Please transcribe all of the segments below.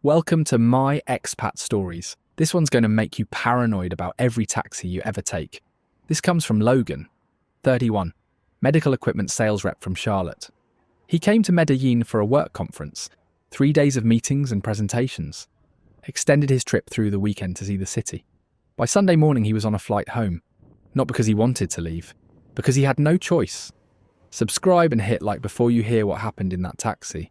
Welcome to my Expat Stories. This one's going to make you paranoid about every taxi you ever take. This comes from Logan, 31, medical equipment sales rep from Charlotte. He came to Medellin for a work conference, 3 days of meetings and presentations. Extended his trip through the weekend to see the city. By Sunday morning he was on a flight home. Not because he wanted to leave, because he had no choice. Subscribe and hit like before you hear what happened in that taxi.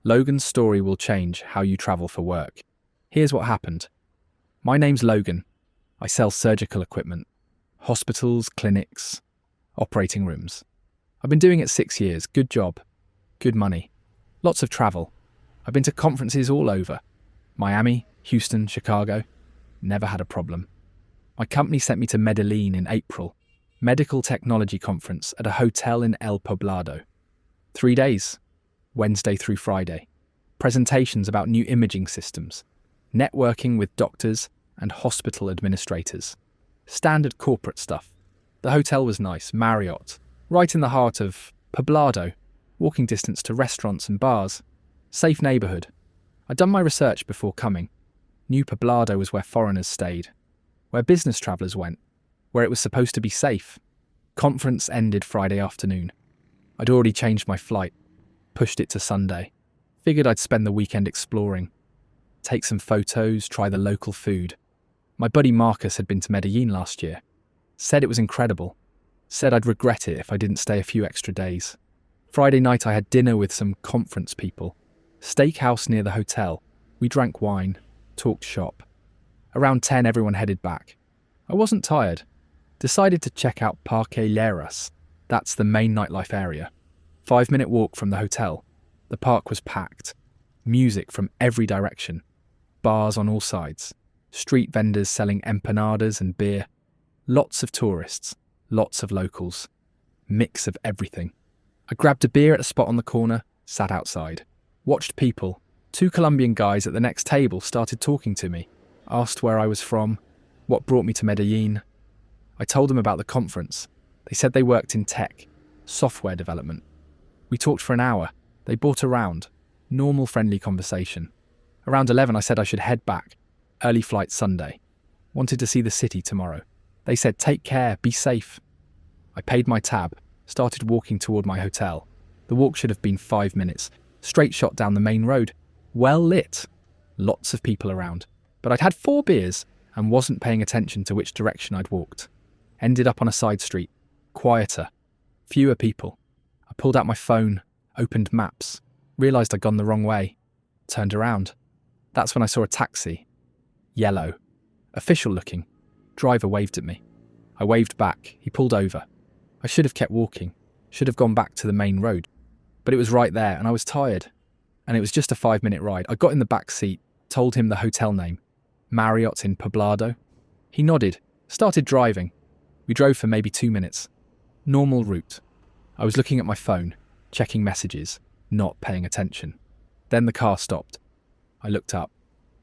Logan's story will change how you travel for work. Here's what happened. My name's Logan. I sell surgical equipment. Hospitals, clinics, operating rooms. I've been doing it 6 years. Good job. Good money. Lots of travel. I've been to conferences all over. Miami, Houston, Chicago. Never had a problem. My company sent me to Medellin in April. Medical technology conference at a hotel in El Poblado. 3 days. Wednesday through Friday. Presentations about new imaging systems. Networking with doctors and hospital administrators. Standard corporate stuff. The hotel was nice, Marriott. Right in the heart of Poblado. Walking distance to restaurants and bars. Safe neighbourhood. I'd done my research before coming. Knew Poblado was where foreigners stayed. Where business travellers went. Where it was supposed to be safe. Conference ended Friday afternoon. I'd already changed my flight. Pushed it to Sunday. Figured I'd spend the weekend exploring. Take some photos, try the local food. My buddy Marcus had been to Medellin last year. Said it was incredible. Said I'd regret it if I didn't stay a few extra days. Friday night I had dinner with some conference people. Steakhouse near the hotel. We drank wine, talked shop. Around 10 everyone headed back. I wasn't tired. Decided to check out Parque Lleras. That's the main nightlife area. 5-minute walk from the hotel. The park was packed. Music from every direction. Bars on all sides. Street vendors selling empanadas and beer. Lots of tourists. Lots of locals. Mix of everything. I grabbed a beer at a spot on the corner, sat outside. Watched people. 2 Colombian guys at the next table started talking to me. Asked where I was from. What brought me to Medellin. I told them about the conference. They said they worked in tech. Software development. We talked for an hour. They bought around. Normal friendly conversation. Around 11 I said I should head back. Early flight Sunday. Wanted to see the city tomorrow. They said take care, be safe. I paid my tab. Started walking toward my hotel. The walk should have been 5 minutes. Straight shot down the main road. Well lit. Lots of people around. But I'd had 4 beers and wasn't paying attention to which direction I'd walked. Ended up on a side street. Quieter. Fewer people. I pulled out my phone, opened maps, realised I'd gone the wrong way, turned around. That's when I saw a taxi. Yellow. Official looking. Driver waved at me. I waved back. He pulled over. I should have kept walking. Should have gone back to the main road. But it was right there and I was tired. And it was just a 5-minute ride. I got in the back seat, told him the hotel name. Marriott in Poblado. He nodded, started driving. We drove for maybe 2 minutes. Normal route. I was looking at my phone, checking messages, not paying attention. Then the car stopped. I looked up.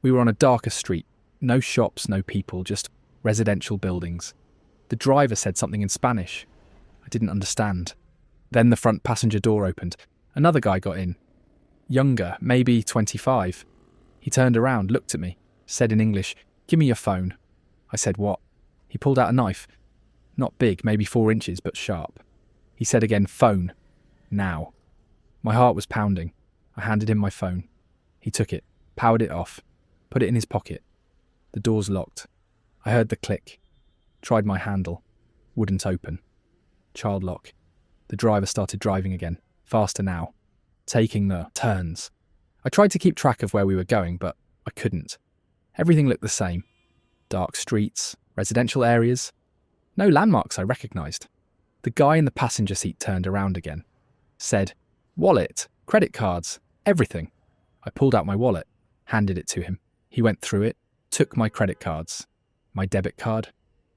We were on a darker street. No shops, no people, just residential buildings. The driver said something in Spanish. I didn't understand. Then the front passenger door opened. Another guy got in. Younger, maybe 25. He turned around, looked at me, said in English, "Give me your phone." I said, "What?" He pulled out a knife. Not big, maybe 4 inches, but sharp. He said again, "Phone. Now." My heart was pounding. I handed him my phone. He took it, powered it off, put it in his pocket. The doors locked. I heard the click. Tried my handle. Wouldn't open. Child lock. The driver started driving again. Faster now. Taking the turns. I tried to keep track of where we were going, but I couldn't. Everything looked the same. Dark streets, residential areas. No landmarks I recognised. The guy in the passenger seat turned around again. Said, "Wallet, credit cards, everything." I pulled out my wallet, handed it to him. He went through it, took my credit cards, my debit card,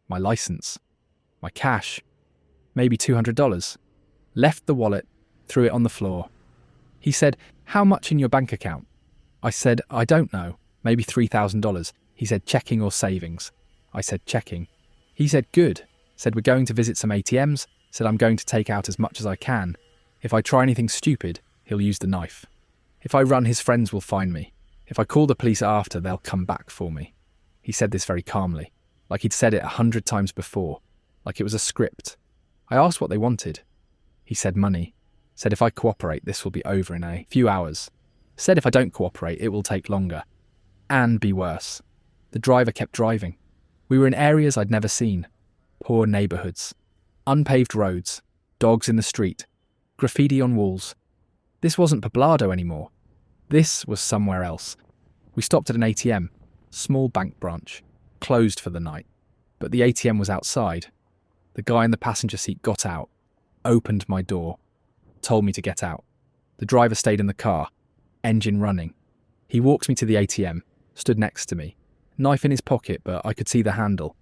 my license, my cash, maybe $200. Left the wallet, threw it on the floor. He said, "How much in your bank account?" I said, "I don't know, maybe $3,000. He said, "Checking or savings?" I said, "Checking." He said, "Good." Said, "We're going to visit some ATMs." Said, "I'm going to take out as much as I can. If I try anything stupid, he'll use the knife. If I run, his friends will find me. If I call the police after, they'll come back for me. He said this very calmly, like he'd said it 100 times before, like it was a script. I asked what they wanted. He said money. Said if I cooperate, this will be over in a few hours. Said if I don't cooperate, it will take longer. And be worse. The driver kept driving. We were in areas I'd never seen. Poor neighbourhoods. Unpaved roads. Dogs in the street. Graffiti on walls. This wasn't Poblado anymore. This was somewhere else. We stopped at an ATM. Small bank branch. Closed for the night. But the ATM was outside. The guy in the passenger seat got out. Opened my door. Told me to get out. The driver stayed in the car. Engine running. He walked me to the ATM. Stood next to me. Knife in his pocket, but I could see the handle.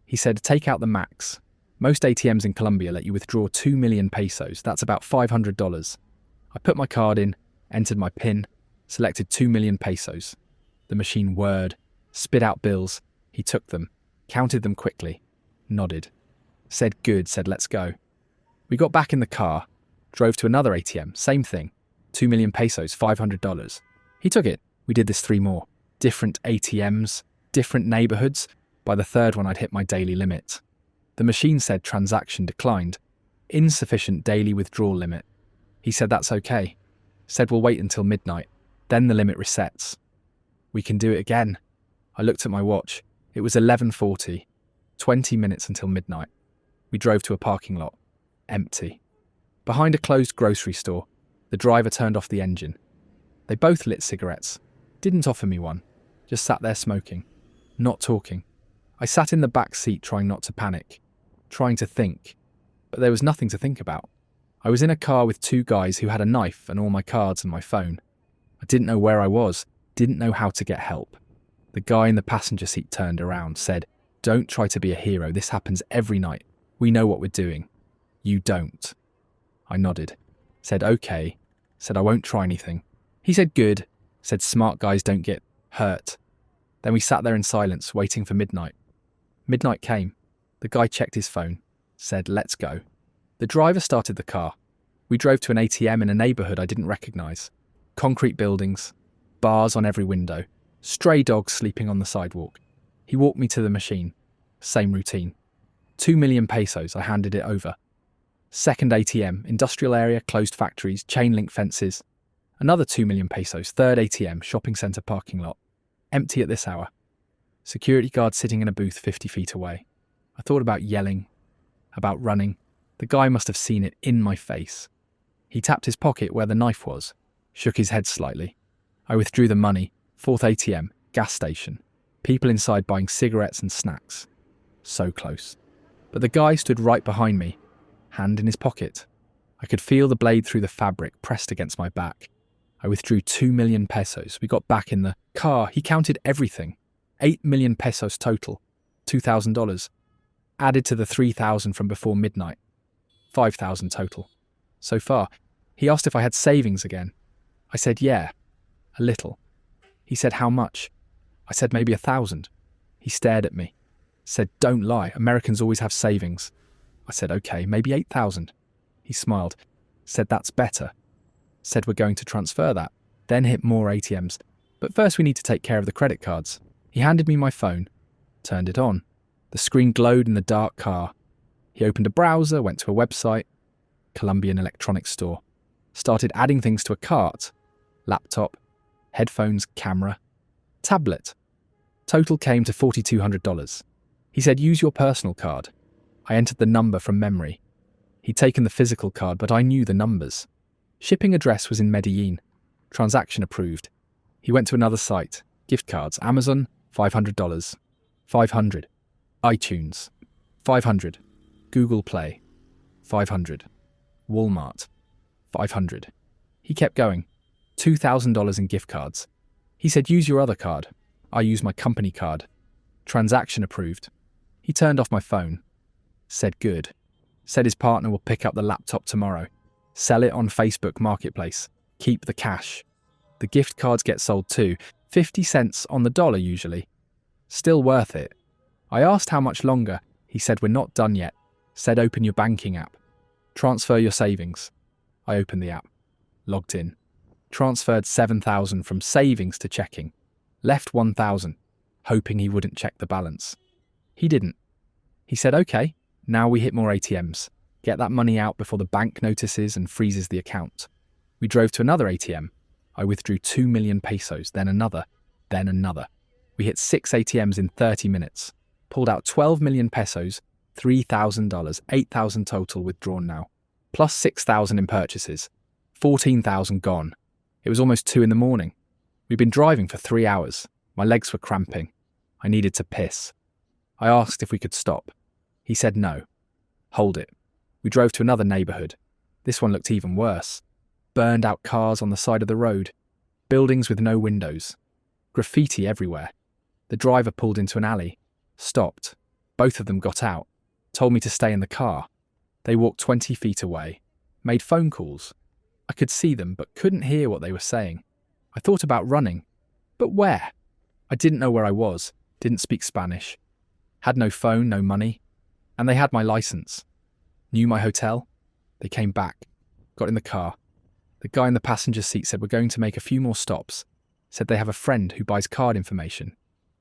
He said, take out the max. Most ATMs in Colombia let you withdraw 2 million pesos. That's about $500. I put my card in, entered my PIN, selected 2 million pesos. The machine whirred, spit out bills. He took them, counted them quickly, nodded. Said good, said let's go. We got back in the car, drove to another ATM, same thing. 2 million pesos, $500. He took it. We did this 3 more. Different ATMs, different neighbourhoods. By the third one, I'd hit my daily limit. The machine said transaction declined. Insufficient daily withdrawal limit. He said that's okay. Said we'll wait until midnight. Then the limit resets. We can do it again. I looked at my watch. It was 11:40. 20 minutes until midnight. We drove to a parking lot. Empty. Behind a closed grocery store, the driver turned off the engine. They both lit cigarettes. Didn't offer me one. Just sat there smoking. Not talking. I sat in the back seat trying not to panic. Trying to think. But there was nothing to think about. I was in a car with 2 guys who had a knife and all my cards and my phone. I didn't know where I was. Didn't know how to get help. The guy in the passenger seat turned around, said, don't try to be a hero. This happens every night. We know what we're doing. You don't. I nodded. Said, okay. Said, I won't try anything. He said, good. Said, smart guys don't get hurt. Then we sat there in silence, waiting for midnight. Midnight came. The guy checked his phone. Said, let's go. The driver started the car. We drove to an ATM in a neighbourhood I didn't recognise. Concrete buildings. Bars on every window. Stray dogs sleeping on the sidewalk. He walked me to the machine. Same routine. 2 million pesos, I handed it over. Second ATM, industrial area, closed factories, chain link fences. Another 2 million pesos, third ATM, shopping centre parking lot. Empty at this hour. Security guard sitting in a booth 50 feet away. I thought about yelling, about running. The guy must have seen it in my face. He tapped his pocket where the knife was, shook his head slightly. I withdrew the money, fourth ATM, gas station. People inside buying cigarettes and snacks. So close. But the guy stood right behind me, hand in his pocket. I could feel the blade through the fabric pressed against my back. I withdrew 2 million pesos. We got back in the car. He counted everything. 8 million pesos total. $2,000. Added to the 3,000 from before midnight. 5,000 total. So far. He asked if I had savings again. I said, yeah. A little. He said, how much? I said, maybe 1,000. He stared at me. Said, don't lie. Americans always have savings. I said, okay, maybe 8,000. He smiled. Said, that's better. Said, we're going to transfer that. Then hit more ATMs. But first we need to take care of the credit cards. He handed me my phone. Turned it on. The screen glowed in the dark car. He opened a browser, went to a website. Colombian electronics store. Started adding things to a cart. Laptop. Headphones, camera. Tablet. Total came to $4,200. He said, use your personal card. I entered the number from memory. He'd taken the physical card, but I knew the numbers. Shipping address was in Medellin. Transaction approved. He went to another site. Gift cards. Amazon, $500. 500. iTunes, 500. Google Play, 500. Walmart, 500. He kept going. $2,000 in gift cards. He said, use your other card. I used my company card. Transaction approved. He turned off my phone. Said good. Said his partner will pick up the laptop tomorrow. Sell it on Facebook Marketplace. Keep the cash. The gift cards get sold too. 50 cents on the dollar usually. Still worth it. I asked how much longer. He said, we're not done yet. Said, open your banking app. Transfer your savings. I opened the app. Logged in. Transferred 7,000 from savings to checking. Left 1,000, hoping he wouldn't check the balance. He didn't. He said, okay, now we hit more ATMs. Get that money out before the bank notices and freezes the account. We drove to another ATM. I withdrew 2 million pesos, then another, then another. We hit 6 ATMs in 30 minutes. Pulled out 12 million pesos, $3,000, 8,000 total withdrawn now. Plus 6,000 in purchases. 14,000 gone. It was almost 2 in the morning. We'd been driving for 3 hours. My legs were cramping. I needed to piss. I asked if we could stop. He said no. Hold it. We drove to another neighbourhood. This one looked even worse. Burned out cars on the side of the road. Buildings with no windows. Graffiti everywhere. The driver pulled into an alley. Stopped. Both of them got out. Told me to stay in the car. They walked 20 feet away. Made phone calls. I could see them but couldn't hear what they were saying. I thought about running. But where? I didn't know where I was. Didn't speak Spanish. Had no phone, no money. And they had my license. Knew my hotel. They came back. Got in the car. The guy in the passenger seat said we're going to make a few more stops. Said they have a friend who buys card information.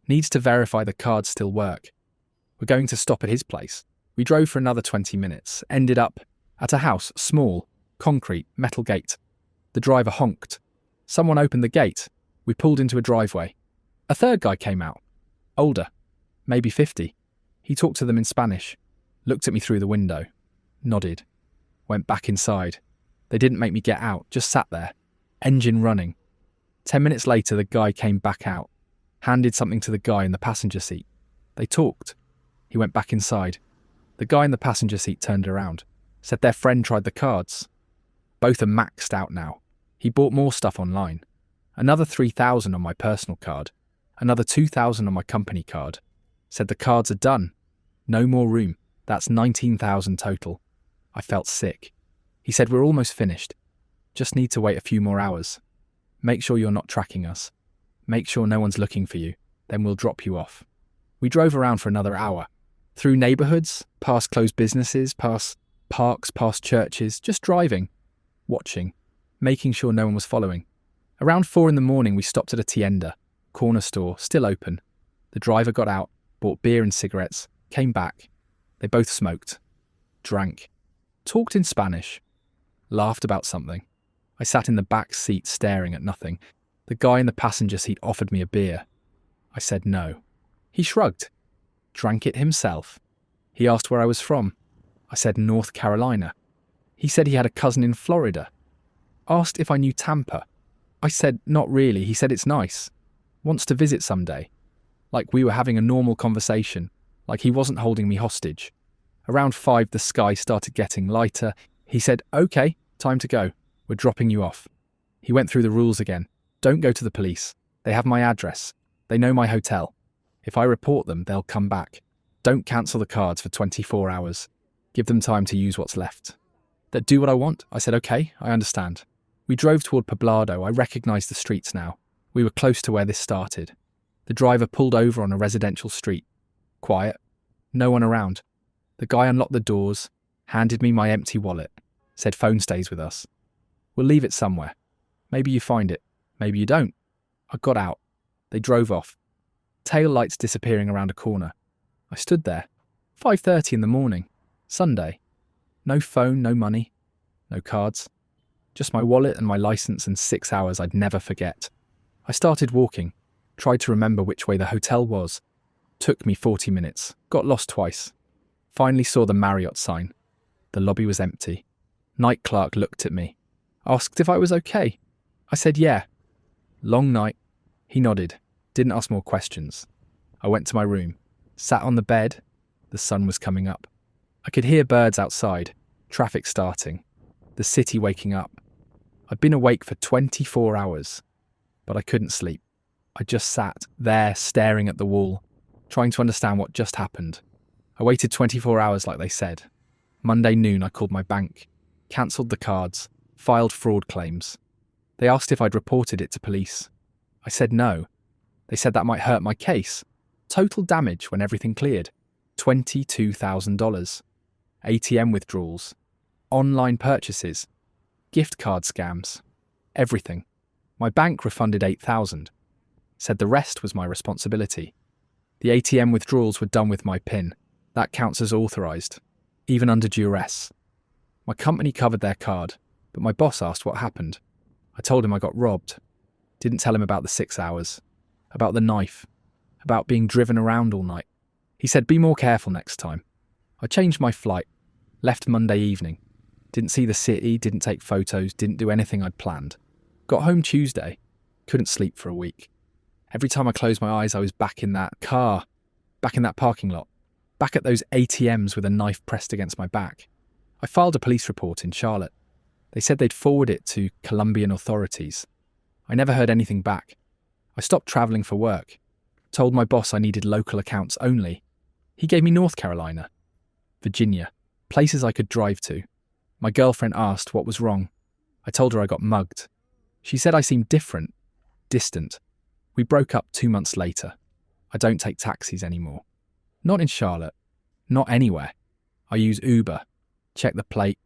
Needs to verify the cards still work. We're going to stop at his place. We drove for another 20 minutes. Ended up at a house, small, concrete, metal gate. The driver honked. Someone opened the gate. We pulled into a driveway. A third guy came out. Older. Maybe 50. He talked to them in Spanish. Looked at me through the window. Nodded. Went back inside. They didn't make me get out, just sat there. Engine running. 10 minutes later, the guy came back out. Handed something to the guy in the passenger seat. They talked. He went back inside. The guy in the passenger seat turned around. Said their friend tried the cards. Both are maxed out now. He bought more stuff online. Another 3,000 on my personal card. Another 2,000 on my company card. Said the cards are done. No more room. That's 19,000 total. I felt sick. He said we're almost finished. Just need to wait a few more hours. Make sure you're not tracking us. Make sure no one's looking for you. Then we'll drop you off. We drove around for another hour. Through neighbourhoods, past closed businesses, past parks, past churches, just driving. Watching. Making sure no one was following. Around 4 in the morning we stopped at a tienda. Corner store, still open. The driver got out, bought beer and cigarettes, came back. They both smoked. Drank. Talked in Spanish. Laughed about something. I sat in the back seat staring at nothing. The guy in the passenger seat offered me a beer. I said no. He shrugged. Drank it himself. He asked where I was from. I said North Carolina. He said he had a cousin in Florida. Asked if I knew Tampa. I said not really. He said it's nice. Wants to visit someday. Like we were having a normal conversation. Like he wasn't holding me hostage. Around 5 the sky started getting lighter. He said, okay, time to go. We're dropping you off. He went through the rules again. Don't go to the police. They have my address. They know my hotel. If I report them, they'll come back. Don't cancel the cards for 24 hours. Give them time to use what's left. That do what I want? I said, okay, I understand. We drove toward Poblado. I recognised the streets now. We were close to where this started. The driver pulled over on a residential street. Quiet. No one around. The guy unlocked the doors, handed me my empty wallet, said phone stays with us. We'll leave it somewhere. Maybe you find it. Maybe you don't. I got out. They drove off. Tail lights disappearing around a corner. I stood there. 5:30 in the morning. Sunday. No phone, no money. No cards. Just my wallet and my license and 6 hours I'd never forget. I started walking. Tried to remember which way the hotel was. Took me 40 minutes. Got lost twice. Finally saw the Marriott sign. The lobby was empty. Night clerk looked at me. Asked if I was okay. I said yeah. Long night. He nodded. Didn't ask more questions. I went to my room. Sat on the bed. The sun was coming up. I could hear birds outside. Traffic starting. The city waking up. I'd been awake for 24 hours. But I couldn't sleep. I just sat there staring at the wall, trying to understand what just happened. I waited 24 hours like they said. Monday noon I called my bank, cancelled the cards, filed fraud claims. They asked if I'd reported it to police. I said no. They said that might hurt my case. Total damage when everything cleared. $22,000. ATM withdrawals. Online purchases. Gift card scams. Everything. My bank refunded $8,000. said the rest was my responsibility. The ATM withdrawals were done with my PIN. That counts as authorised, even under duress. My company covered their card, but my boss asked what happened. I told him I got robbed. Didn't tell him about the 6 hours, about the knife, about being driven around all night. He said, be more careful next time. I changed my flight, left Monday evening. Didn't see the city, didn't take photos, didn't do anything I'd planned. Got home Tuesday, couldn't sleep for a week. Every time I closed my eyes, I was back in that car, back in that parking lot, back at those ATMs with a knife pressed against my back. I filed a police report in Charlotte. They said they'd forward it to Colombian authorities. I never heard anything back. I stopped travelling for work, told my boss I needed local accounts only. He gave me North Carolina, Virginia, places I could drive to. My girlfriend asked what was wrong. I told her I got mugged. She said I seemed different, distant. We broke up 2 months later. I don't take taxis anymore. Not in Charlotte. Not anywhere. I use Uber. Check the plate.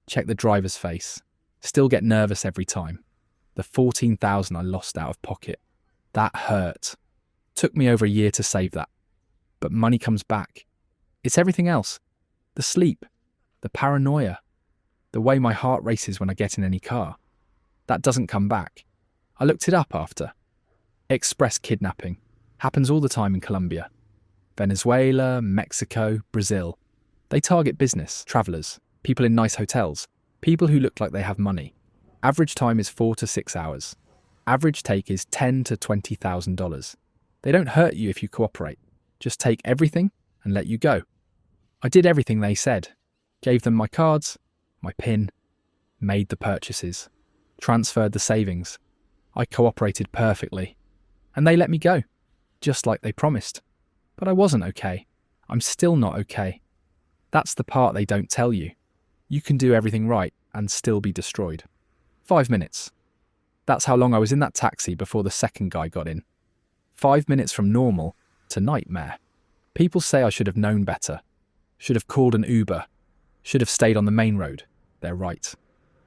Check the driver's face. Still get nervous every time. The $14,000 I lost out of pocket. That hurt. Took me over a year to save that. But money comes back. It's everything else. The sleep. The paranoia. The way my heart races when I get in any car. That doesn't come back. I looked it up after. Express kidnapping. Happens all the time in Colombia. Venezuela, Mexico, Brazil. They target business, travellers, people in nice hotels, people who look like they have money. Average time is 4 to 6 hours. Average take is $10,000 to $20,000. They don't hurt you if you cooperate. Just take everything and let you go. I did everything they said. Gave them my cards, my PIN, made the purchases, transferred the savings. I cooperated perfectly. And they let me go, just like they promised. But I wasn't okay. I'm still not okay. That's the part they don't tell you. You can do everything right and still be destroyed. 5 minutes. That's how long I was in that taxi before the second guy got in. 5 minutes from normal to nightmare. People say I should have known better. Should have called an Uber. Should have stayed on the main road. They're right.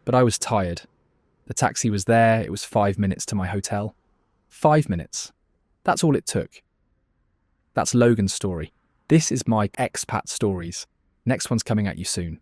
But I was tired. The taxi was there. It was 5 minutes to my hotel. 5 minutes. That's all it took. That's Logan's story. This is my expat stories. Next one's coming at you soon.